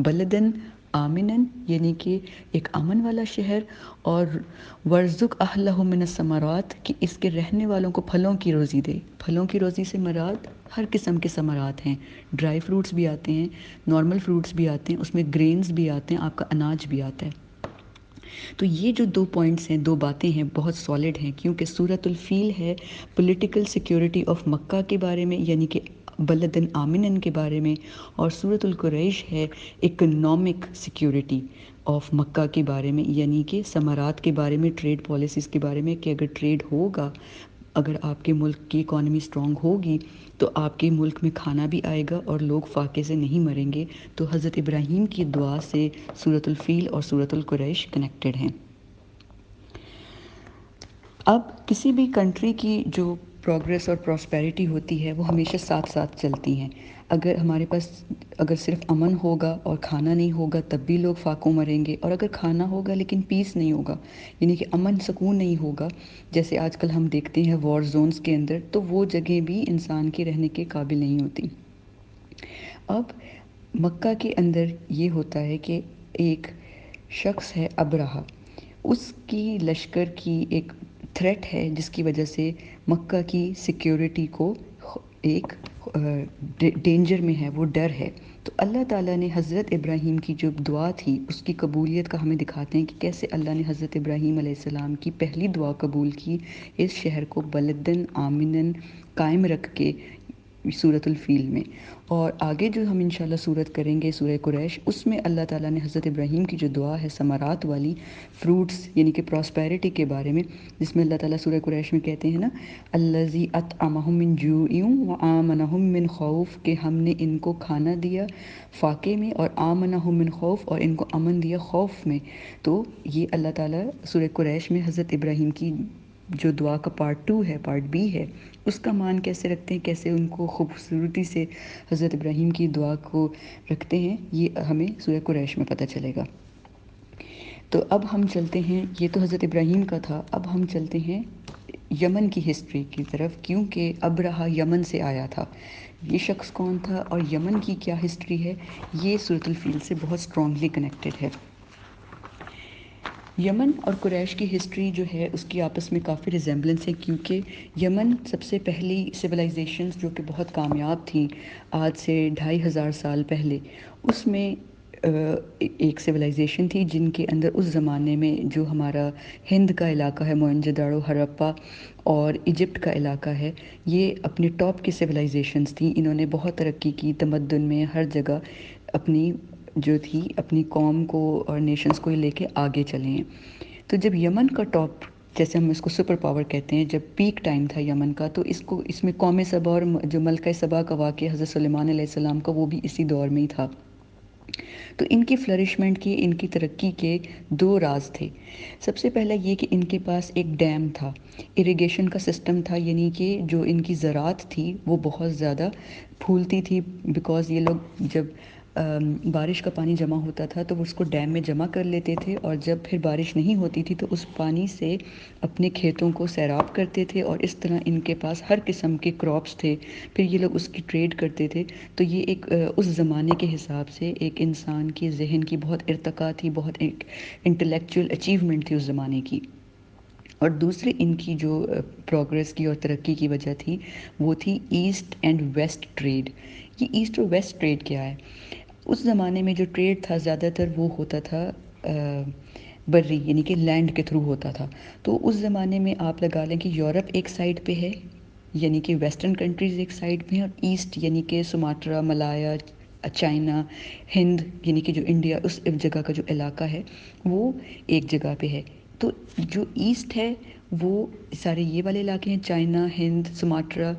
بلدن آمنن یعنی کہ ایک امن والا شہر، اور ورزق اہلہ من الثمرات کہ اس کے رہنے والوں کو پھلوں کی روزی دے۔ پھلوں کی روزی سے مراد ہر قسم کے ثمرات ہیں، ڈرائی فروٹس بھی آتے ہیں، نارمل فروٹس بھی آتے ہیں، اس میں گرینز بھی آتے ہیں، آپ کا اناج بھی آتا ہے۔ تو یہ جو 2 پوائنٹس ہیں، 2 باتیں ہیں، بہت سالڈ ہیں، کیونکہ سورۃ الفیل ہے پولیٹیکل سیکیورٹی آف مکہ کے بارے میں، یعنی کہ بلدن آمنن کے بارے میں، اور سورۃ القریش ہے اکنامک سیکیورٹی آف مکہ کے بارے میں، یعنی کہ ثمرات کے بارے میں، ٹریڈ پالیسیز کے بارے میں، کہ اگر ٹریڈ ہوگا، اگر آپ کے ملک کی اکانومی اسٹرانگ ہوگی تو آپ کے ملک میں کھانا بھی آئے گا اور لوگ فاقے سے نہیں مریں گے۔ تو حضرت ابراہیم کی دعا سے سورۃ الفیل اور سورۃ القریش کنیکٹڈ ہیں۔ اب کسی بھی کنٹری کی جو پروگریس اور پراسپیرٹی ہوتی ہے وہ ہمیشہ ساتھ ساتھ چلتی ہیں۔ اگر ہمارے پاس اگر صرف امن ہوگا اور کھانا نہیں ہوگا تب بھی لوگ فاقوں مریں گے، اور اگر کھانا ہوگا لیکن پیس نہیں ہوگا، یعنی کہ امن سکون نہیں ہوگا، جیسے آج کل ہم دیکھتے ہیں وار زونز کے اندر، تو وہ جگہ بھی انسان کے رہنے کے قابل نہیں ہوتی۔ اب مکہ کے اندر یہ ہوتا ہے کہ ایک شخص ہے ابرہہ، اس کی لشکر کی ایک تھریٹ ہے جس کی وجہ سے مکہ کی سیکیورٹی کو ایک ڈینجر میں ہے، وہ ڈر ہے۔ تو اللہ تعالیٰ نے حضرت ابراہیم کی جو دعا تھی اس کی قبولیت کا ہمیں دکھاتے ہیں کہ کیسے اللہ نے حضرت ابراہیم علیہ السلام کی پہلی دعا قبول کی، اس شہر کو بلدن آمنن قائم رکھ کے سورۃ الفیل میں۔ اور آگے جو ہم انشاءاللہ سورت کریں گے سورہ قریش، اس میں اللہ تعالیٰ نے حضرت ابراہیم کی جو دعا ہے ثمرات والی، فروٹس یعنی کہ پراسپیرٹی کے بارے میں، جس میں اللہ تعالیٰ سورہ قریش میں کہتے ہیں نا الذی اطعمہم من جوع وآمنہم من خوف، کہ ہم نے ان کو کھانا دیا فاقے میں، اور آمنہم من خوف، اور ان کو امن دیا خوف میں۔ تو یہ اللہ تعالیٰ سورہ قریش میں حضرت ابراہیم کی جو دعا کا پارٹ 2 ہے، پارٹ بی ہے، اس کا مان کیسے رکھتے ہیں، کیسے ان کو خوبصورتی سے حضرت ابراہیم کی دعا کو رکھتے ہیں، یہ ہمیں سورہ قریش میں پتہ چلے گا۔ تو اب ہم چلتے ہیں، یہ تو حضرت ابراہیم کا تھا، اب ہم چلتے ہیں یمن کی ہسٹری کی طرف، کیونکہ ابرہہ یمن سے آیا تھا۔ یہ شخص کون تھا اور یمن کی کیا ہسٹری ہے، یہ سورۃ الفیل سے بہت اسٹرانگلی کنیکٹڈ ہے۔ یمن اور قریش کی ہسٹری جو ہے اس کی آپس میں کافی ریزیمبلنس ہے، کیونکہ یمن سب سے پہلی سویلائزیشنز جو کہ بہت کامیاب تھیں آج سے 2500 سال پہلے، اس میں ایک سویلائزیشن تھی جن کے اندر اس زمانے میں جو ہمارا ہند کا علاقہ ہے، موئنجداڑو، ہرپا اور ایجپٹ کا علاقہ ہے، یہ اپنے ٹاپ کی سویلائزیشنز تھیں۔ انہوں نے بہت ترقی کی تمدن میں، ہر جگہ اپنی جو تھی اپنی قوم کو اور نیشنز کو لے کے آگے چلے ہیں۔ تو جب یمن کا ٹاپ، جیسے ہم اس کو سپر پاور کہتے ہیں، جب پیک ٹائم تھا یمن کا، تو اس میں قوم سبا اور جو ملکہ سبا کا واقعہ حضرت سلیمان علیہ السلام کا، وہ بھی اسی دور میں ہی تھا۔ تو ان کی فلرشمنٹ کے، ان کی ترقی کے 2 راز تھے۔ سب سے پہلا یہ کہ ان کے پاس ایک ڈیم تھا، اریگیشن کا سسٹم تھا، یعنی کہ جو ان کی زراعت تھی وہ بہت زیادہ پھولتی تھی، بیکاز یہ لوگ جب بارش کا پانی جمع ہوتا تھا تو وہ اس کو ڈیم میں جمع کر لیتے تھے، اور جب پھر بارش نہیں ہوتی تھی تو اس پانی سے اپنے کھیتوں کو سیراب کرتے تھے، اور اس طرح ان کے پاس ہر قسم کے کراپس تھے، پھر یہ لوگ اس کی ٹریڈ کرتے تھے۔ تو یہ ایک اس زمانے کے حساب سے ایک انسان کی ذہن کی بہت ارتقا تھی، بہت ایک انٹلیکچوئل اچیومنٹ تھی اس زمانے کی۔ اور دوسری ان کی جو پروگریس کی اور ترقی کی وجہ تھی وہ تھی ایسٹ اینڈ ویسٹ ٹریڈ۔ یہ ایسٹ اور ویسٹ ٹریڈ کیا ہے؟ اس زمانے میں جو ٹریڈ تھا زیادہ تر وہ ہوتا تھا بری، یعنی کہ لینڈ کے تھرو ہوتا تھا۔ تو اس زمانے میں آپ لگا لیں کہ یورپ ایک سائڈ پہ ہے، یعنی کہ ویسٹرن کنٹریز ایک سائڈ پہ ہیں، اور ایسٹ یعنی کہ سماٹرا، ملایا، چائنا، ہند، یعنی کہ جو انڈیا اس جگہ کا جو علاقہ ہے وہ ایک جگہ پہ ہے۔ تو جو ایسٹ ہے وہ سارے یہ والے علاقے ہیں، چائنا، ہند، سماٹرا،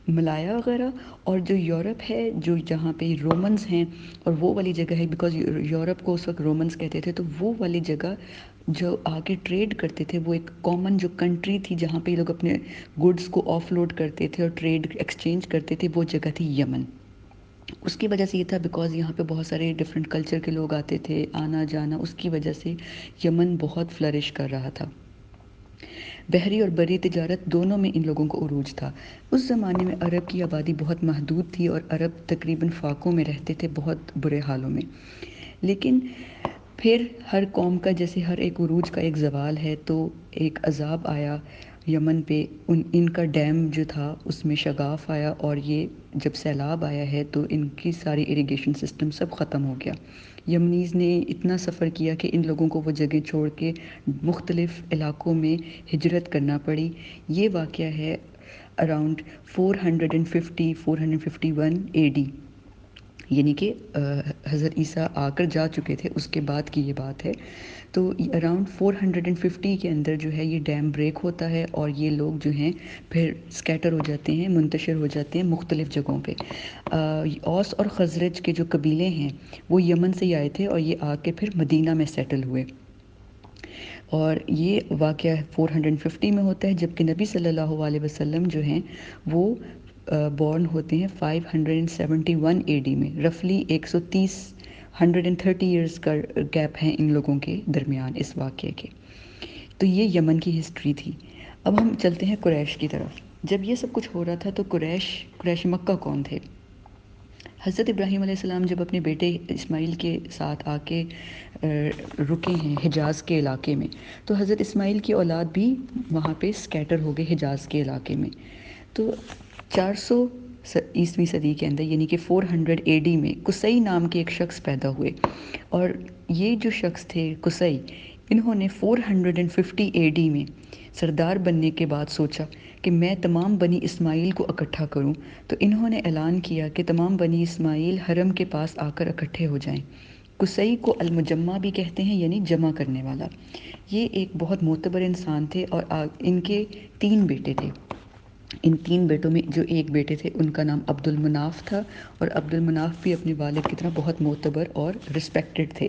ملایا وغیرہ، اور جو یورپ ہے جو جہاں پہ رومنز ہیں، اور وہ والی جگہ ہے، بیکاز یورپ کو اس وقت رومنز کہتے تھے، تو وہ والی جگہ جو آگے ٹریڈ کرتے تھے، وہ ایک کامن جو کنٹری تھی جہاں پہ یہ لوگ اپنے گڈز کو آف لوڈ کرتے تھے اور ٹریڈ ایکسچینج کرتے تھے، وہ جگہ تھی یمن۔ اس کی وجہ سے یہ تھا بیکاز یہاں پہ بہت سارے ڈفرینٹ کلچر کے لوگ آتے تھے، آنا جانا، اس کی وجہ سے یمن بہت فلرش کر رہا تھا۔ بحری اور بری تجارت دونوں میں ان لوگوں کو عروج تھا۔ اس زمانے میں عرب کی آبادی بہت محدود تھی، اور عرب تقریباً فاقوں میں رہتے تھے، بہت برے حالوں میں۔ لیکن پھر ہر قوم کا جیسے ہر ایک عروج کا ایک زوال ہے، تو ایک عذاب آیا یمن پہ، ان کا ڈیم جو تھا اس میں شگاف آیا، اور یہ جب سیلاب آیا ہے تو ان کی ساری اریگیشن سسٹم سب ختم ہو گیا۔ یمنیز نے اتنا سفر کیا کہ ان لوگوں کو وہ جگہ چھوڑ کے مختلف علاقوں میں ہجرت کرنا پڑی۔ یہ واقعہ ہے اراؤنڈ 451 اے ڈی، یعنی کہ حضرت عیسیٰ آ کر جا چکے تھے اس کے بعد کی یہ بات ہے۔ تو اراؤنڈ 450 کے اندر جو ہے یہ ڈیم بریک ہوتا ہے، اور یہ لوگ جو ہیں پھر سکیٹر ہو جاتے ہیں، منتشر ہو جاتے ہیں مختلف جگہوں پہ۔ اوس اور خزرج کے جو قبیلے ہیں وہ یمن سے ہی آئے تھے، اور یہ آ کے پھر مدینہ میں سیٹل ہوئے، اور یہ واقعہ 450 میں ہوتا ہے، جبکہ نبی صلی اللہ علیہ وسلم جو ہیں وہ بورن ہوتے ہیں 571 اے ڈی میں، رفلی 130 ایئرز کا گیپ ہے ان لوگوں کے درمیان اس واقعے کے۔ تو یہ یمن کی ہسٹری تھی۔ اب ہم چلتے ہیں قریش کی طرف۔ جب یہ سب کچھ ہو رہا تھا تو قریش مکہ کون تھے؟ حضرت ابراہیم علیہ السلام جب اپنے بیٹے اسماعیل کے ساتھ آ کے رکے ہیں حجاز کے علاقے میں، تو حضرت اسماعیل کی اولاد بھی وہاں پہ سکیٹر ہو گئے حجاز کے علاقے میں۔ تو 400 عیسوی صدی کے اندر، یعنی کہ 400 اے ڈی میں قصی نام کے ایک شخص پیدا ہوئے، اور یہ جو شخص تھے قصی، انہوں نے 450 اے ڈی میں سردار بننے کے بعد سوچا کہ میں تمام بنی اسماعیل کو اکٹھا کروں، تو انہوں نے اعلان کیا کہ تمام بنی اسماعیل حرم کے پاس آ کر اکٹھے ہو جائیں۔ قصی کو المجمع بھی کہتے ہیں، یعنی جمع کرنے والا۔ یہ ایک بہت معتبر انسان تھے، اور ان کے 3 بیٹے تھے۔ ان 3 بیٹوں میں جو ایک بیٹے تھے ان کا نام عبد المناف تھا، اور عبد المناف بھی اپنے والد کی طرح بہت معتبر اور رسپیکٹڈ تھے۔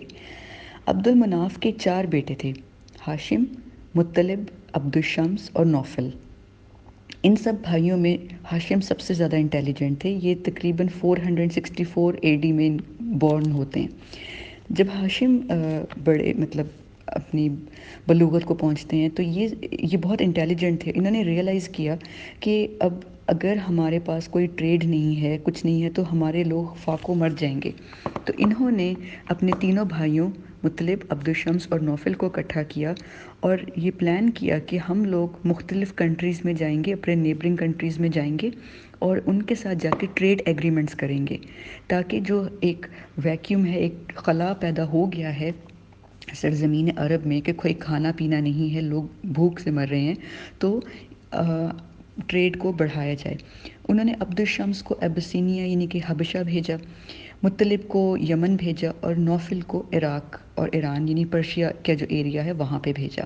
عبد المناف کے 4 بیٹے تھے، ہاشم، مطلب، عبد الشمس اور نوفل۔ ان سب بھائیوں میں ہاشم سب سے زیادہ انٹیلیجنٹ تھے، یہ تقریباً 464 اے ڈی میں بورن ہوتے ہیں۔ جب ہاشم بڑے اپنی بلوغت کو پہنچتے ہیں تو یہ بہت انٹیلیجنٹ تھے۔ انہوں نے ریئلائز کیا کہ اب اگر ہمارے پاس کوئی ٹریڈ نہیں ہے، کچھ نہیں ہے، تو ہمارے لوگ فاقوں مر جائیں گے۔ تو انہوں نے اپنے تینوں بھائیوں مطلب، عبد الشمس اور نوفل کو اکٹھا کیا، اور یہ پلان کیا کہ ہم لوگ مختلف کنٹریز میں جائیں گے، اپنے نیبرنگ کنٹریز میں جائیں گے، اور ان کے ساتھ جا کے ٹریڈ ایگریمنٹس کریں گے، تاکہ جو ایک ویکیوم ہے، ایک خلا پیدا ہو گیا ہے سرزمین عرب میں کہ کوئی کھانا پینا نہیں ہے، لوگ بھوک سے مر رہے ہیں، تو ٹریڈ کو بڑھایا جائے۔ انہوں نے عبد الشمس کو ابسینیا یعنی کہ حبشہ بھیجا، مطلب کو یمن بھیجا، اور نوفل کو عراق اور ایران یعنی پرشیا کا جو ایریا ہے وہاں پہ بھیجا۔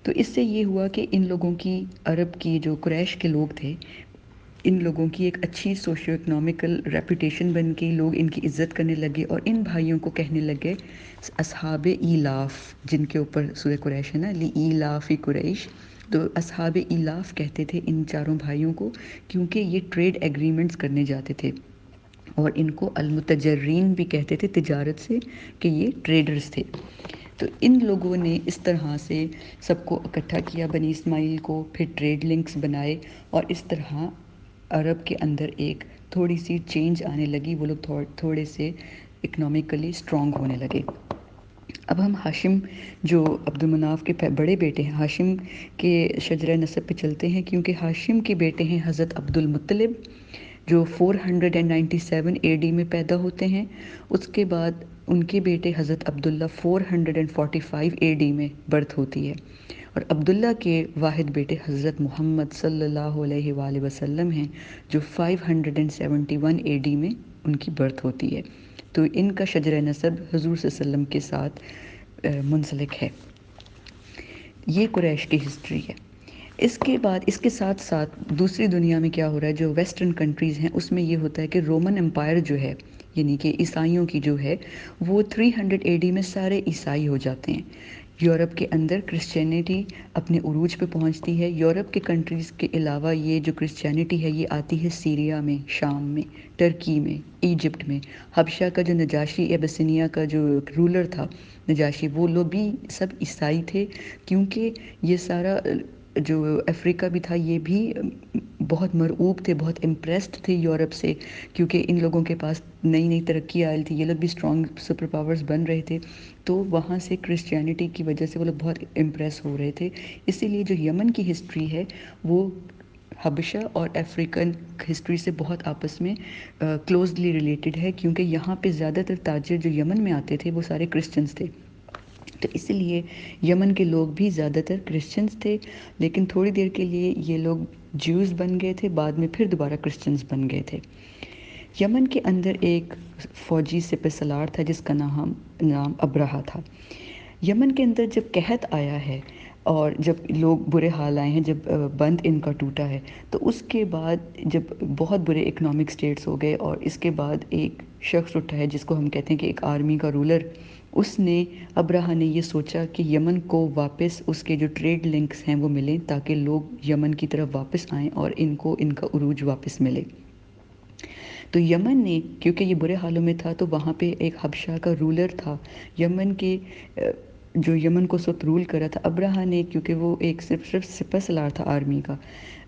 تو اس سے یہ ہوا کہ ان لوگوں کی، عرب کی جو قریش کے لوگ تھے، ان لوگوں کی ایک اچھی سوشیو اکنامیکل ریپوٹیشن بن گئی، لوگ ان کی عزت کرنے لگے، اور ان بھائیوں کو کہنے لگے اصحاب ایلاف، جن کے اوپر سورہ قریش ہے نا، لی ایلاف قریش، تو اصحاب ایلاف کہتے تھے ان چاروں بھائیوں کو، کیونکہ یہ ٹریڈ ایگریمنٹس کرنے جاتے تھے، اور ان کو المتجرین بھی کہتے تھے تجارت سے، کہ یہ ٹریڈرز تھے۔ تو ان لوگوں نے اس طرح سے سب کو اکٹھا کیا، بنی اسماعیل کو، پھر ٹریڈ لنکس بنائے، اور اس طرح عرب کے اندر ایک تھوڑی سی چینج آنے لگی، وہ لوگ تھوڑے سے اکنامکلی اسٹرانگ ہونے لگے۔ اب ہم ہاشم جو عبد المناف کے بڑے بیٹے ہیں، ہاشم کے شجرہ نسب پہ چلتے ہیں، کیونکہ ہاشم کے بیٹے ہیں حضرت عبد المطلب، جو 497 اے ڈی میں پیدا ہوتے ہیں۔ اس کے بعد ان کے بیٹے حضرت عبداللہ 445 اے ڈی میں برتھ ہوتی ہے، اور عبداللہ کے واحد بیٹے حضرت محمد صلی اللہ علیہ وآلہ وسلم ہیں، جو 571 اے ڈی میں ان کی برتھ ہوتی ہے۔ تو ان کا شجرہ نسب حضور صلی اللہ علیہ وسلم کے ساتھ منسلک ہے۔ یہ قریش کی ہسٹری ہے۔ اس کے بعد اس کے ساتھ ساتھ دوسری دنیا میں کیا ہو رہا ہے، جو ویسٹرن کنٹریز ہیں اس میں یہ ہوتا ہے کہ رومن امپائر جو ہے، یعنی کہ عیسائیوں کی جو ہے، وہ 300 اے ڈی میں سارے عیسائی ہو جاتے ہیں۔ یورپ کے اندر کرسچینٹی اپنے عروج پہ پہنچتی ہے۔ یورپ کے کنٹریز کے علاوہ یہ جو کرسچینٹی ہے یہ آتی ہے سیریا میں، شام میں، ٹرکی میں، ایجپٹ میں۔ حبشہ کا جو نجاشی، ابسینیا کا جو رولر تھا نجاشی، وہ لوگ بھی سب عیسائی تھے، کیونکہ یہ سارا جو افریقہ بھی تھا یہ بھی بہت مرعوب تھے، بہت امپریسڈ تھے یورپ سے، کیونکہ ان لوگوں کے پاس نئی نئی ترقی آئی تھی، یہ لوگ بھی اسٹرانگ سپر پاورز بن رہے تھے، تو وہاں سے کرسچینٹی کی وجہ سے وہ لوگ بہت امپریس ہو رہے تھے. اسی لیے جو یمن کی ہسٹری ہے وہ حبشہ اور افریقن ہسٹری سے بہت آپس میں کلوزلی ریلیٹڈ ہے، کیونکہ یہاں پہ زیادہ تر تاجر جو یمن میں آتے تھے وہ سارے کرسچنس تھے. تو اسی لیے یمن کے لوگ بھی زیادہ تر کرسچنس تھے، لیکن تھوڑی دیر کے لیے یہ لوگ جیوز بن گئے تھے، بعد میں پھر دوبارہ کرسچنس بن گئے تھے. یمن کے اندر ایک فوجی سپہ سالار تھا جس کا نام ابرہہ تھا. یمن کے اندر جب قحط آیا ہے اور جب لوگ برے حال آئے ہیں، جب بند ان کا ٹوٹا ہے، تو اس کے بعد جب بہت برے اکنامک سٹیٹس ہو گئے، اور اس کے بعد ایک شخص اٹھا ہے جس کو ہم کہتے ہیں کہ ایک آرمی کا رولر، اس نے ابرہہ نے یہ سوچا کہ یمن کو واپس اس کے جو ٹریڈ لنکس ہیں وہ ملیں، تاکہ لوگ یمن کی طرف واپس آئیں اور ان کو ان کا عروج واپس ملے. تو یمن نے، کیونکہ یہ برے حالوں میں تھا، تو وہاں پہ ایک حبشہ کا رولر تھا یمن کے، جو یمن کو سوت رول کرا تھا ابرہہ نے، کیونکہ وہ ایک صرف سپہ سالار تھا آرمی کا.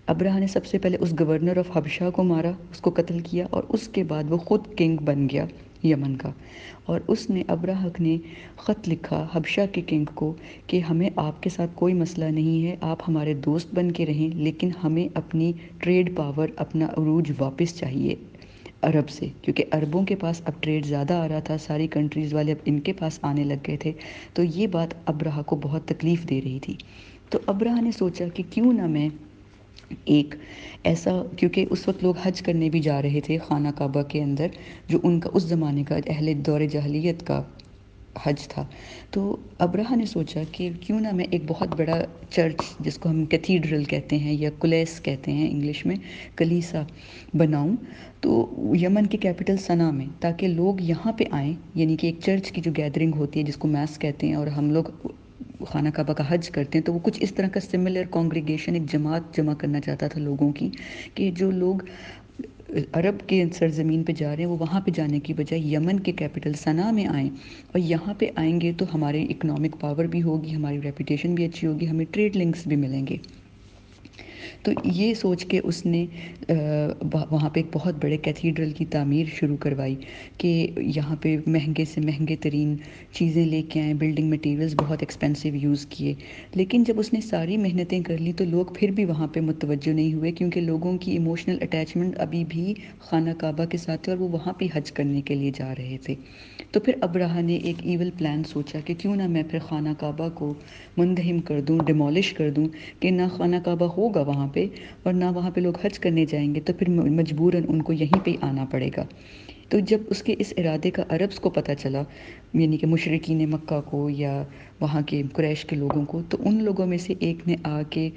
ابرہہ نے سب سے پہلے اس گورنر آف حبشہ کو مارا، اس کو قتل کیا، اور اس کے بعد وہ خود کنگ بن گیا یمن کا. اور اس نے ابرہہ نے خط لکھا حبشہ کے کنگ کو کہ ہمیں آپ کے ساتھ کوئی مسئلہ نہیں ہے، آپ ہمارے دوست بن کے رہیں، لیکن ہمیں اپنی ٹریڈ پاور، اپنا عروج واپس چاہیے عرب سے، کیونکہ عربوں کے پاس اب ٹریڈ زیادہ آ رہا تھا، ساری کنٹریز والے اب ان کے پاس آنے لگ گئے تھے. تو یہ بات ابرہہ کو بہت تکلیف دے رہی تھی. تو ابرہہ نے سوچا کہ کیوں نہ میں ایک ایسا، کیونکہ اس وقت لوگ حج کرنے بھی جا رہے تھے خانہ کعبہ کے اندر، جو ان کا اس زمانے کا اہل دور جاہلیت کا حج تھا. تو ابرہہ نے سوچا کہ کیوں نہ میں ایک بہت بڑا چرچ، جس کو ہم کیتھیڈرل کہتے ہیں یا کلیس کہتے ہیں انگلش میں، کلیسا بناؤں، تو یمن کے کیپٹل سنا میں، تاکہ لوگ یہاں پہ آئیں، یعنی کہ ایک چرچ کی جو گیدرنگ ہوتی ہے جس کو میس کہتے ہیں، اور ہم لوگ خانہ کعبہ کا حج کرتے ہیں، تو وہ کچھ اس طرح کا سملر کانگریگیشن، ایک جماعت جمع کرنا چاہتا تھا لوگوں کی، کہ جو لوگ عرب کے سرزمین پہ جا رہے ہیں وہ وہاں پہ جانے کی بجائے یمن کے کیپٹل سنا میں آئیں، اور یہاں پہ آئیں گے تو ہمارے اکنامک پاور بھی ہوگی، ہماری ریپوٹیشن بھی اچھی ہوگی، ہمیں ٹریڈ لنکس بھی ملیں گے. تو یہ سوچ کے اس نے وہاں پہ ایک بہت بڑے کیتھیڈرل کی تعمیر شروع کروائی، کہ یہاں پہ مہنگے سے مہنگے ترین چیزیں لے کے آئیں، بلڈنگ مٹیریلز بہت ایکسپینسو یوز کیے. لیکن جب اس نے ساری محنتیں کر لی تو لوگ پھر بھی وہاں پہ متوجہ نہیں ہوئے، کیونکہ لوگوں کی ایموشنل اٹیچمنٹ ابھی بھی خانہ کعبہ کے ساتھ ہے، اور وہ وہاں پہ حج کرنے کے لیے جا رہے تھے. تو پھر ابرہہ نے ایک ایول پلان سوچا کہ کیوں نہ میں پھر خانہ کعبہ کو منہدم کر دوں، ڈیمولش کر دوں، کہ نہ خانہ کعبہ ہوگا وہاں پہ، اور نہ وہاں پہ لوگ حج کرنے جائیں گے، تو پھر مجبوراً ان کو یہیں پہ آنا پڑے گا. تو جب اس کے اس ارادے کا عربس کو پتہ چلا، یعنی کہ مشرکین مکہ کو یا وہاں کے قریش کے لوگوں کو، تو ان لوگوں میں سے ایک نے آ کے،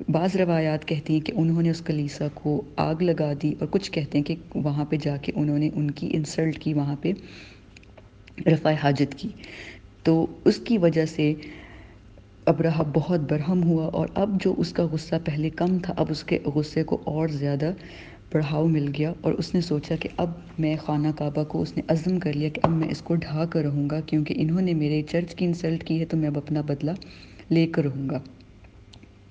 بعض روایات کہتی ہیں کہ انہوں نے اس کلیسا کو آگ لگا دی، اور کچھ کہتے ہیں کہ وہاں پہ جا کے انہوں نے ان کی انسلٹ کی، وہاں پہ رفع حاجت کی. تو اس کی وجہ سے ابرہہ بہت برہم ہوا، اور اب جو اس کا غصہ پہلے کم تھا، اب اس کے غصے کو اور زیادہ بڑھاؤ مل گیا، اور اس نے سوچا کہ اب میں خانہ کعبہ کو، اس نے عزم کر لیا کہ اب میں اس کو ڈھا کر رہوں گا، کیونکہ انہوں نے میرے چرچ کی انسلٹ کی ہے، تو میں اب اپنا بدلہ لے کر رہوں گا.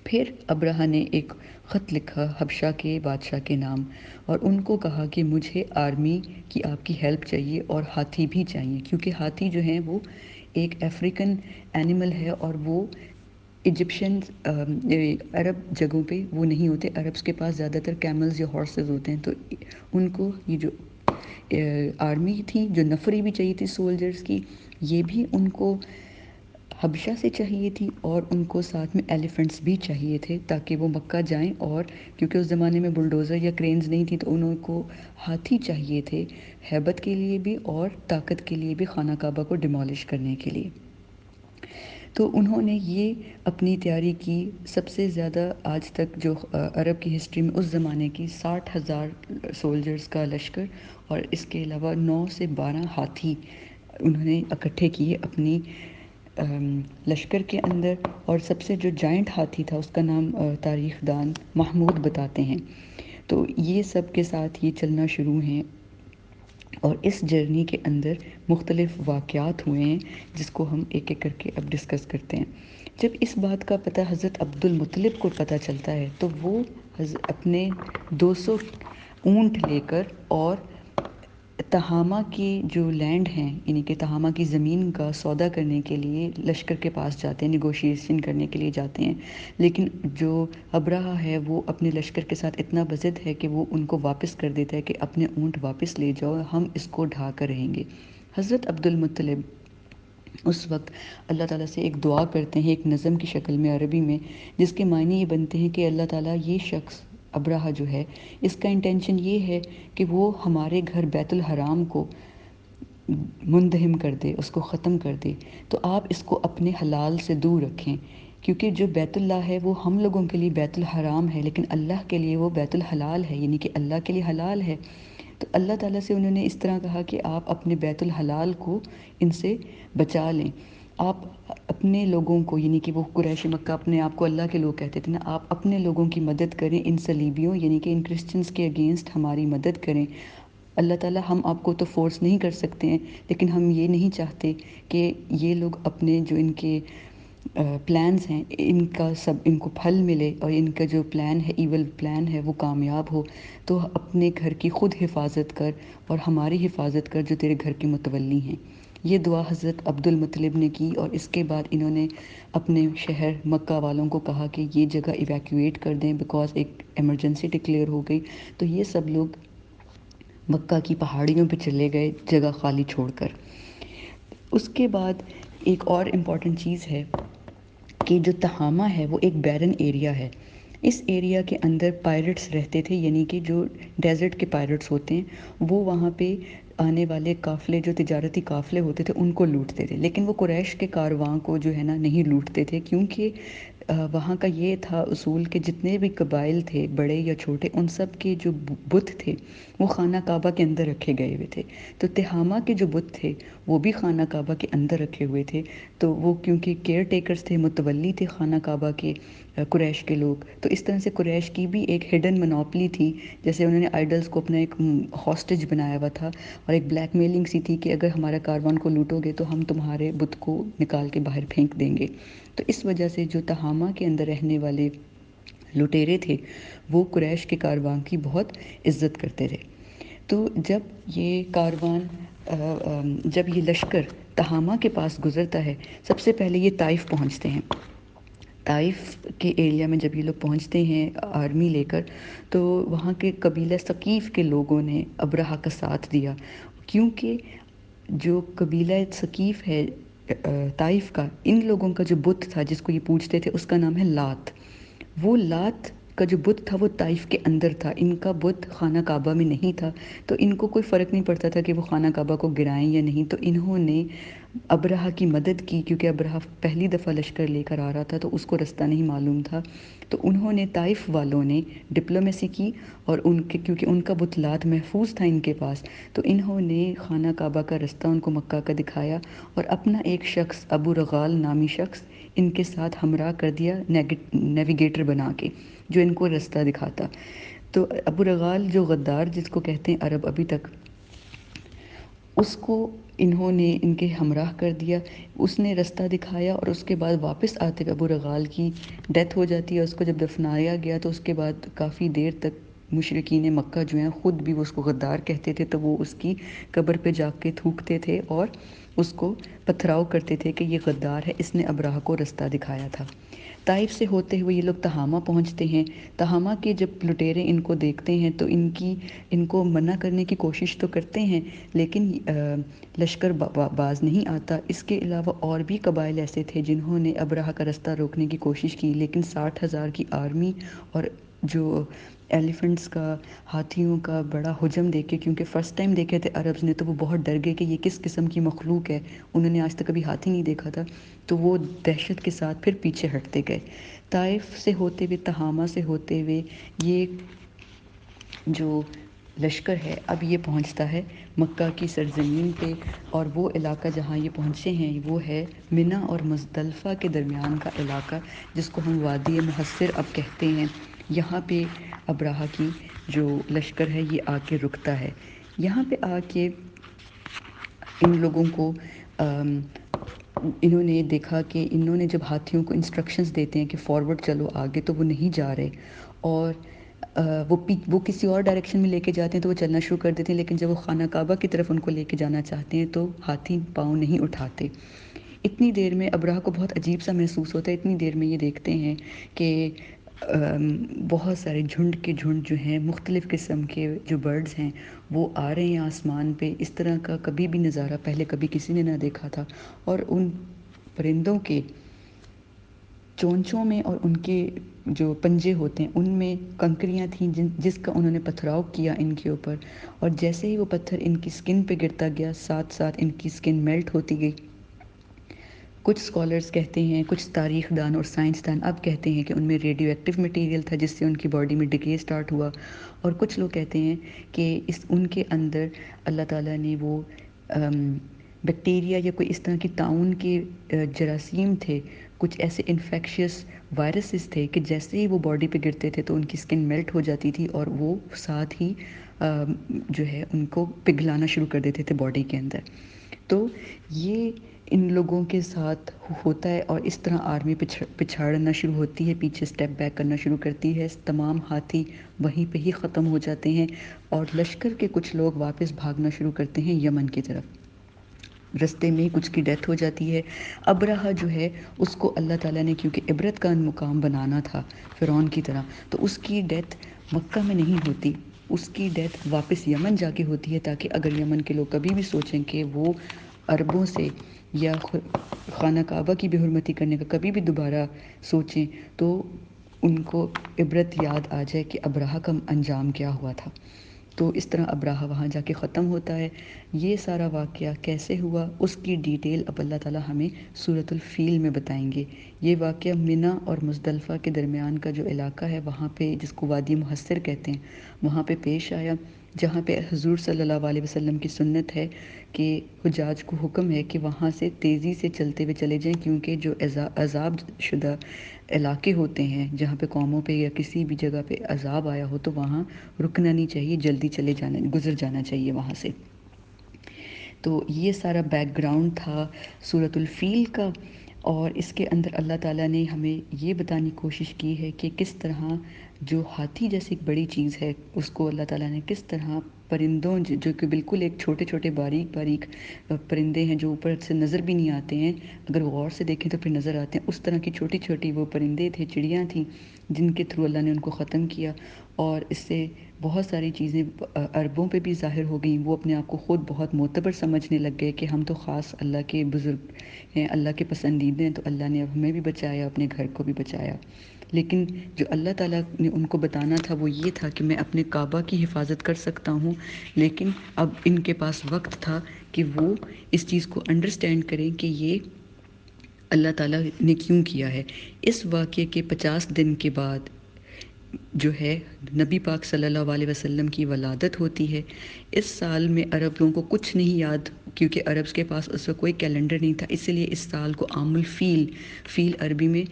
پھر ابرہہ نے ایک خط لکھا حبشہ کے بادشاہ کے نام، اور ان کو کہا کہ مجھے آرمی کی آپ کی ہیلپ چاہیے، اور ہاتھی بھی چاہیے، کیونکہ ہاتھی جو ہیں وہ ایک افریقن اینیمل ہے، اور وہ ایجپشن عرب جگہوں پہ وہ نہیں ہوتے. عربس کے پاس زیادہ تر کیملز یا ہارسز ہوتے ہیں، تو ان کو یہ جو آرمی تھی، جو نفری بھی چاہیے تھی سولجرز کی، یہ بھی ان کو حبشہ سے چاہیے تھی، اور ان کو ساتھ میں ایلیفنٹس بھی چاہیے تھے، تاکہ وہ مکہ جائیں. اور کیونکہ اس زمانے میں بلڈوزر یا کرینز نہیں تھی، تو انہوں کو ہاتھی چاہیے تھے، ہیبت کے لیے بھی اور طاقت کے لیے بھی، خانہ کعبہ کو ڈیمولش کرنے کے لیے. تو انہوں نے یہ اپنی تیاری کی. سب سے زیادہ آج تک جو عرب کی ہسٹری میں اس زمانے کی 60,000 سولجرز کا لشکر، اور اس کے علاوہ 9 سے 12 ہاتھی انہوں نے اکٹھے کیے اپنی لشکر کے اندر. اور سب سے جو جائنٹ ہاتھی تھا اس کا نام تاریخ دان محمود بتاتے ہیں. تو یہ سب کے ساتھ یہ چلنا شروع ہیں، اور اس جرنی کے اندر مختلف واقعات ہوئے ہیں، جس کو ہم ایک ایک کر کے اب ڈسکس کرتے ہیں. جب اس بات کا پتہ حضرت عبد المطلب کو پتہ چلتا ہے تو وہ اپنے 200 اونٹ لے کر اور تہامہ کی جو لینڈ ہیں یعنی کہ تہامہ کی زمین کا سودا کرنے کے لیے لشکر کے پاس جاتے ہیں، نیگوشیشن کرنے کے لیے جاتے ہیں، لیکن جو ابرہہ ہے وہ اپنے لشکر کے ساتھ اتنا بضد ہے کہ وہ ان کو واپس کر دیتا ہے کہ اپنے اونٹ واپس لے جاؤ، ہم اس کو ڈھا کر رہیں گے۔ حضرت عبد المطلب اس وقت اللہ تعالیٰ سے ایک دعا کرتے ہیں ایک نظم کی شکل میں عربی میں، جس کے معنی یہ بنتے ہیں کہ اللہ تعالیٰ یہ شخص ابرہہ جو ہے اس کا انٹینشن یہ ہے کہ وہ ہمارے گھر بیت الحرام کو مندہم کر دے، اس کو ختم کر دے، تو آپ اس کو اپنے حلال سے دور رکھیں، کیونکہ جو بیت اللہ ہے وہ ہم لوگوں کے لیے بیت الحرام ہے لیکن اللہ کے لیے وہ بیت الحلال ہے، یعنی کہ اللہ کے لیے حلال ہے۔ تو اللہ تعالیٰ سے انہوں نے اس طرح کہا کہ آپ اپنے بیت الحلال کو ان سے بچا لیں، آپ اپنے لوگوں کو، یعنی کہ وہ قریش مکہ اپنے آپ کو اللہ کے لوگ کہتے تھے نا، آپ اپنے لوگوں کی مدد کریں، ان صلیبیوں یعنی کہ ان کرسچنز کے اگینسٹ ہماری مدد کریں۔ اللہ تعالیٰ ہم آپ کو تو فورس نہیں کر سکتے ہیں، لیکن ہم یہ نہیں چاہتے کہ یہ لوگ اپنے جو ان کے پلانز ہیں ان کا سب ان کو پھل ملے اور ان کا جو پلان ہے ایول پلان ہے وہ کامیاب ہو، تو اپنے گھر کی خود حفاظت کر اور ہماری حفاظت کر جو تیرے گھر کے متولی ہیں۔ یہ دعا حضرت عبد المطلب نے کی اور اس کے بعد انہوں نے اپنے شہر مکہ والوں کو کہا کہ یہ جگہ ایویکویٹ کر دیں بیکاز ایک ایمرجنسی ڈکلیئر ہو گئی، تو یہ سب لوگ مکہ کی پہاڑیوں پہ چلے گئے جگہ خالی چھوڑ کر۔ اس کے بعد ایک اور امپورٹنٹ چیز ہے کہ جو تہامہ ہے وہ ایک بیرن ایریا ہے، اس ایریا کے اندر پائرٹس رہتے تھے، یعنی کہ جو ڈیزرٹ کے پائرٹس ہوتے ہیں وہ وہاں پہ آنے والے قافلے جو تجارتی قافلے ہوتے تھے ان کو لوٹتے تھے، لیکن وہ قریش کے کارواں کو جو ہے نا نہیں لوٹتے تھے، کیونکہ وہاں کا یہ تھا اصول کہ جتنے بھی قبائل تھے بڑے یا چھوٹے ان سب کے جو بت تھے وہ خانہ کعبہ کے اندر رکھے گئے ہوئے تھے، تو تہامہ کے جو بت تھے وہ بھی خانہ کعبہ کے اندر رکھے ہوئے تھے، تو وہ کیونکہ کیئر ٹیکرز تھے، متولی تھے خانہ کعبہ کے قریش کے لوگ، تو اس طرح سے قریش کی بھی ایک ہڈن منوپلی تھی، جیسے انہوں نے آئیڈلز کو اپنا ایک ہاسٹیج بنایا ہوا تھا اور ایک بلیک میلنگ سی تھی کہ اگر ہمارا کاروان کو لوٹو گے تو ہم تمہارے بت کو نکال کے باہر پھینک دیں گے۔ تو اس وجہ سے جو تہامہ کے اندر رہنے والے لٹیرے تھے وہ قریش کے کاروان کی بہت عزت کرتے تھے۔ تو جب یہ کاروان جب یہ لشکر تہامہ کے پاس گزرتا ہے سب سے پہلے یہ طائف پہنچتے ہیں۔ طائف کے ایریا میں جب یہ لوگ پہنچتے ہیں آرمی لے کر، تو وہاں کے قبیلہ ثقیف کے لوگوں نے ابرہہ کا ساتھ دیا، کیونکہ جو قبیلہ ثقیف ہے طائف کا، ان لوگوں کا جو بت تھا جس کو یہ پوجتے تھے اس کا نام ہے لات، وہ لات کا جو بت تھا وہ طائف کے اندر تھا، ان کا بت خانہ کعبہ میں نہیں تھا، تو ان کو کوئی فرق نہیں پڑتا تھا کہ وہ خانہ کعبہ کو گرائیں یا نہیں، تو انہوں نے ابرہہ کی مدد کی، کیونکہ ابرہہ پہلی دفعہ لشکر لے کر آ رہا تھا تو اس کو رستہ نہیں معلوم تھا، تو انہوں نے طائف والوں نے ڈپلومیسی کی اور ان کے کیونکہ ان کا بت لات محفوظ تھا ان کے پاس، تو انہوں نے خانہ کعبہ کا رستہ ان کو مکہ کا دکھایا اور اپنا ایک شخص ابو رغال نامی شخص ان کے ساتھ ہمراہ کر دیا نیویگیٹر بنا کے، جو ان کو رستہ دکھاتا۔ تو ابو رغال جو غدار جس کو کہتے ہیں عرب ابھی تک، اس کو انہوں نے ان کے ہمراہ کر دیا، اس نے رستہ دکھایا اور اس کے بعد واپس آتے ہوئے ابو رغال کی ڈیتھ ہو جاتی ہے، اس کو جب دفنایا گیا تو اس کے بعد کافی دیر تک مشرکین مکہ جو ہیں خود بھی وہ اس کو غدار کہتے تھے، تو وہ اس کی قبر پہ جا کے تھوکتے تھے اور اس کو پتھراؤ کرتے تھے کہ یہ غدار ہے، اس نے ابرہہ کو رستہ دکھایا تھا۔ طائف سے ہوتے ہوئے یہ لوگ تہامہ پہنچتے ہیں، تہامہ کے جب لٹیرے ان کو دیکھتے ہیں تو ان کو منع کرنے کی کوشش تو کرتے ہیں لیکن لشکر باز نہیں آتا۔ اس کے علاوہ اور بھی قبائل ایسے تھے جنہوں نے ابرہہ کا رستہ روکنے کی کوشش کی، لیکن 60,000 کی آرمی اور جو ایلیفنٹس کا، ہاتھیوں کا بڑا ہجوم دیکھ کے، کیونکہ فرسٹ ٹائم دیکھے تھے عربز نے تو وہ بہت ڈر گئے کہ یہ کس قسم کی مخلوق ہے، انہوں نے آج تک کبھی ہاتھی نہیں دیکھا تھا، تو وہ دہشت کے ساتھ پھر پیچھے ہٹتے گئے۔ طائف سے ہوتے ہوئے تہامہ سے ہوتے ہوئے یہ جو لشکر ہے اب یہ پہنچتا ہے مکہ کی سرزمین پہ، اور وہ علاقہ جہاں یہ پہنچے ہیں وہ ہے منی اور مزدلفہ کے درمیان کا علاقہ، جس کو ہم وادی محصر اب کہتے ہیں۔ یہاں پہ ابرہہ کی جو لشکر ہے یہ آ کے رکتا ہے، یہاں پہ آ کے ان لوگوں کو انہوں نے دیکھا کہ انہوں نے جب ہاتھیوں کو انسٹرکشنز دیتے ہیں کہ فارورڈ چلو آگے، تو وہ نہیں جا رہے، اور وہ کسی اور ڈائریکشن میں لے کے جاتے ہیں تو وہ چلنا شروع کر دیتے ہیں، لیکن جب وہ خانہ کعبہ کی طرف ان کو لے کے جانا چاہتے ہیں تو ہاتھی پاؤں نہیں اٹھاتے۔ اتنی دیر میں ابرہہ کو بہت عجیب سا محسوس ہوتا ہے، اتنی دیر میں یہ دیکھتے ہیں کہ بہت سارے جھنڈ کے جھنڈ جو ہیں، مختلف قسم کے جو برڈز ہیں وہ آ رہے ہیں آسمان پہ۔ اس طرح کا کبھی بھی نظارہ پہلے کبھی کسی نے نہ دیکھا تھا، اور ان پرندوں کے چونچوں میں اور ان کے جو پنجے ہوتے ہیں ان میں کنکریاں تھیں جس کا انہوں نے پتھراؤ کیا ان کے اوپر، اور جیسے ہی وہ پتھر ان کی سکن پہ گرتا گیا، ساتھ ساتھ ان کی سکن میلٹ ہوتی گئی۔ کچھ اسکالرز کہتے ہیں، کچھ تاریخ دان اور سائنسدان اب کہتے ہیں کہ ان میں ریڈیو ایکٹیو مٹیریل تھا جس سے ان کی باڈی میں ڈکے سٹارٹ ہوا، اور کچھ لوگ کہتے ہیں کہ ان کے اندر اللہ تعالیٰ نے وہ بیکٹیریا یا کوئی اس طرح کی طاعون کے جراثیم تھے، کچھ ایسے انفیکشیس وائرسز تھے کہ جیسے ہی وہ باڈی پہ گرتے تھے تو ان کی سکن میلٹ ہو جاتی تھی، اور وہ ساتھ ہی جو ہے ان کو پگھلانا شروع کر دیتے تھے باڈی کے اندر۔ تو یہ ان لوگوں کے ساتھ ہوتا ہے، اور اس طرح آرمی پچھاڑنا شروع ہوتی ہے، پیچھے سٹیپ بیک کرنا شروع کرتی ہے، تمام ہاتھی وہیں پہ ہی ختم ہو جاتے ہیں، اور لشکر کے کچھ لوگ واپس بھاگنا شروع کرتے ہیں یمن کی طرف۔ رستے میں کچھ کی ڈیتھ ہو جاتی ہے۔ ابرہہ جو ہے اس کو اللہ تعالیٰ نے کیونکہ عبرت کا مقام بنانا تھا فرعون کی طرح، تو اس کی ڈیتھ مکہ میں نہیں ہوتی، اس کی ڈیتھ واپس یمن جا کے ہوتی ہے، تاکہ اگر یمن کے لوگ کبھی بھی سوچیں کہ وہ عربوں سے یا خانہ کعبہ کی بے حرمتی کرنے کا کبھی بھی دوبارہ سوچیں تو ان کو عبرت یاد آ جائے کہ ابرہہ کا انجام کیا ہوا تھا۔ تو اس طرح ابرہہ وہاں جا کے ختم ہوتا ہے۔ یہ سارا واقعہ کیسے ہوا اس کی ڈیٹیل اب اللہ تعالیٰ ہمیں سورۃ الفیل میں بتائیں گے۔ یہ واقعہ منی اور مزدلفہ کے درمیان کا جو علاقہ ہے وہاں پہ، جس کو وادی محصر کہتے ہیں، وہاں پہ پیش آیا، جہاں پہ حضور صلی اللہ علیہ وسلم کی سنت ہے کہ حجاج کو حکم ہے کہ وہاں سے تیزی سے چلتے ہوئے چلے جائیں، کیونکہ جو عذاب شدہ علاقے ہوتے ہیں جہاں پہ قوموں پہ یا کسی بھی جگہ پہ عذاب آیا ہو تو وہاں رکنا نہیں چاہیے، جلدی گزر جانا چاہیے وہاں سے۔ تو یہ سارا بیک گراؤنڈ تھا سورۃ الفیل کا، اور اس کے اندر اللہ تعالیٰ نے ہمیں یہ بتانے کی کوشش کی ہے کہ کس طرح جو ہاتھی جیسی ایک بڑی چیز ہے اس کو اللہ تعالیٰ نے کس طرح پرندوں جو کہ بالکل ایک چھوٹے چھوٹے باریک باریک پرندے ہیں جو اوپر سے نظر بھی نہیں آتے ہیں، اگر غور سے دیکھیں تو پھر نظر آتے ہیں، اس طرح کی چھوٹی چھوٹی وہ پرندے تھے، چڑیاں تھیں، جن کے تھرو اللہ نے ان کو ختم کیا، اور اس سے بہت ساری چیزیں عربوں پہ بھی ظاہر ہو گئیں۔ وہ اپنے آپ کو خود بہت معتبر سمجھنے لگ گئے کہ ہم تو خاص اللہ کے بزرگ ہیں، اللہ کے پسندیدہ ہیں، تو اللہ نے اب ہمیں بھی بچایا، اپنے گھر کو بھی بچایا۔ لیکن جو اللہ تعالیٰ نے ان کو بتانا تھا وہ یہ تھا کہ میں اپنے کعبہ کی حفاظت کر سکتا ہوں، لیکن اب ان کے پاس وقت تھا کہ وہ اس چیز کو انڈرسٹینڈ کریں کہ یہ اللہ تعالیٰ نے کیوں کیا ہے۔ اس واقعے کے 50 دن کے بعد جو ہے نبی پاک صلی اللہ علیہ وسلم کی ولادت ہوتی ہے۔ اس سال میں عرب لوگوں کو کچھ نہیں یاد، کیونکہ عرب کے پاس اس وقت کوئی کیلنڈر نہیں تھا، اس لیے اس سال کو عام الفیل، فیل عربی میں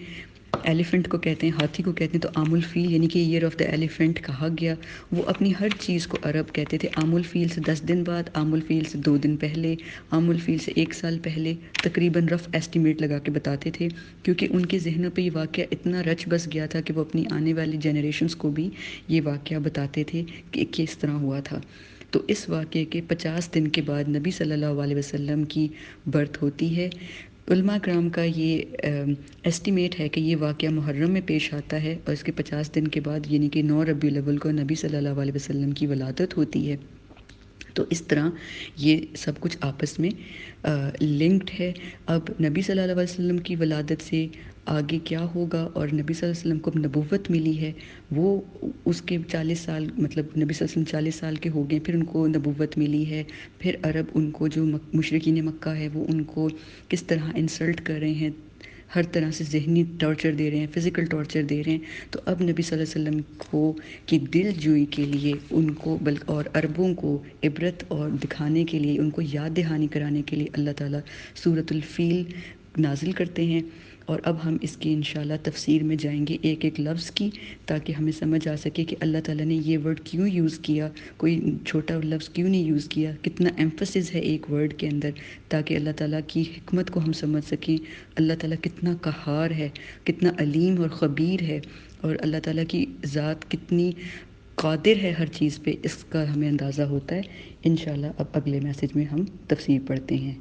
ایلیفنٹ کو کہتے ہیں، ہاتھی کو کہتے ہیں، تو عام الفیل یعنی کہ ایئر آف دا ایلیفنٹ کہا گیا۔ وہ اپنی ہر چیز کو عرب کہتے تھے عام الفیل سے 10 دن بعد، عام الفیل سے 2 دن پہلے، عام الفیل سے 1 سال پہلے، تقریباً رف ایسٹیمیٹ لگا کے بتاتے تھے، کیونکہ ان کے ذہنوں پہ یہ واقعہ اتنا رچ بس گیا تھا کہ وہ اپنی آنے والی جنریشنز کو بھی یہ واقعہ بتاتے تھے کہ کس طرح ہوا تھا۔ تو اس واقعے کے 50 دن کے بعد نبی صلی اللہ علیہ وسلم کی برتھ ہوتی ہے۔ علماء کرام کا یہ ایسٹیمیٹ ہے کہ یہ واقعہ محرم میں پیش آتا ہے، اور اس کے 50 دن کے بعد یعنی کہ 9 ربیع الاول کو نبی صلی اللہ علیہ وسلم کی ولادت ہوتی ہے۔ تو اس طرح یہ سب کچھ آپس میں لنکڈ ہے۔ اب نبی صلی اللہ علیہ وسلم کی ولادت سے آگے کیا ہوگا، اور نبی صلی اللہ علیہ وسلم کو نبوت ملی ہے، وہ اس کے 40 سال، مطلب نبی صلی اللہ علیہ وسلم 40 سال کے ہو گئے، پھر ان کو نبوت ملی ہے، پھر عرب ان کو جو مشرکین مکہ ہے وہ ان کو کس طرح انسلٹ کر رہے ہیں، ہر طرح سے ذہنی ٹارچر دے رہے ہیں، فزیکل ٹارچر دے رہے ہیں۔ تو اب نبی صلی اللہ علیہ وسلم کو کی دل جوئی کے لیے ان کو اور عربوں کو عبرت اور دکھانے کے لیے، ان کو یاد دہانی کرانے کے لیے اللہ تعالیٰ سورۃ الفیل نازل کرتے ہیں، اور اب ہم اس کی انشاءاللہ تفسیر میں جائیں گے ایک ایک لفظ کی، تاکہ ہمیں سمجھ آ سکے کہ اللہ تعالیٰ نے یہ ورڈ کیوں یوز کیا، کوئی چھوٹا لفظ کیوں نہیں یوز کیا، کتنا ایمفسس ہے ایک ورڈ کے اندر، تاکہ اللہ تعالیٰ کی حکمت کو ہم سمجھ سکیں، اللہ تعالیٰ کتنا قہار ہے، کتنا علیم اور خبیر ہے، اور اللہ تعالیٰ کی ذات کتنی قادر ہے ہر چیز پہ، اس کا ہمیں اندازہ ہوتا ہے۔ انشاءاللہ اب اگلے میسج میں ہم تفسیر پڑھتے ہیں۔